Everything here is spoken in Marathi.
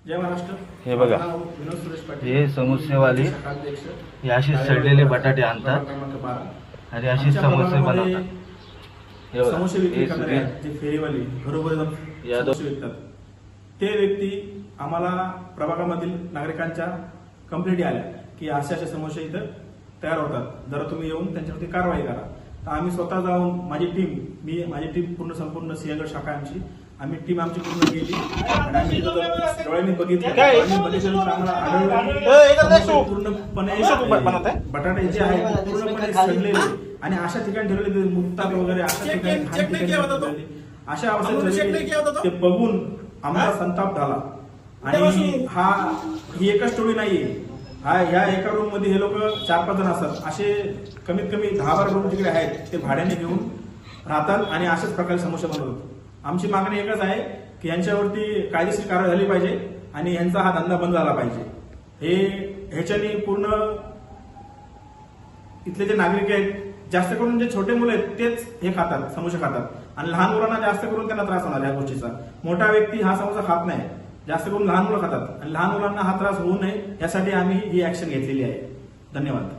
जय महाराष्ट्र। हे बघा, विनोद सुरेश पाटील, हे समोसेवाले शाखाध्यक्ष, हे असे सडलेले बटाटे आणतात क्रमांक 12। आणि असे समोसे बनवतात. हे बघा, समोसे विक्री हे करणारे सुधीर आहेत, जे फेरीवाले घरोघरी जाऊन यादव. समोसे विकतात, ते व्यक्ती आम्हाला प्रभागामधील नागरिकांच्या कंप्लेंटी आल्या की असे असे समोसे इथं तयार होतात, जरा तुम्ही येऊन त्यांच्यावरती कारवाई करा. तर आम्ही स्वतः जाऊन माझी टीम पूर्ण संपूर्ण सिंहगड शाखा आमची टीम पूर्ण गेली आणि आम्ही डोळ्यांनी बघितलं. बघितल्यानंतर आम्हाला आढळलं पूर्णपणे बटाटे जे आहेत पूर्णपणे सडलेले आणि अशा ठिकाणी ठेवलेले मुक्तात वगैरे अशा ठिकाणी अशा अवस्थेत ते बघून आम्हाला संताप झाला. आणि ही एकच स्टोरी नाहीये. ह्या एका रूम मध्ये हे लोक 4-5 जण असतात, असे कमीत कमी 10-12 रूम तिकडे आहेत, ते भाड्याने घेऊन राहतात आणि अशाच प्रकारे समोसे बनवतात. आमची मागणी एकच आहे की यांच्यावरती कायदेशीर कारवाई झाली पाहिजे आणि यांचा हा धंदा बंद झाला पाहिजे. ह्याच्याने पूर्ण इथले जे नागरिक आहेत, जास्त करून जे छोटे मुलं आहेत तेच हे खातात, समोसे खातात आणि लहान मुलांना जास्त करून त्यांना त्रास होणार या गोष्टीचा. मोठा व्यक्ती हा समोसा खात नाही, जास्त करून लहान मुलं खातात आणि लहान मुलांना हा त्रास होऊ नये यासाठी आम्ही ही ऍक्शन घेतलेली आहे. धन्यवाद.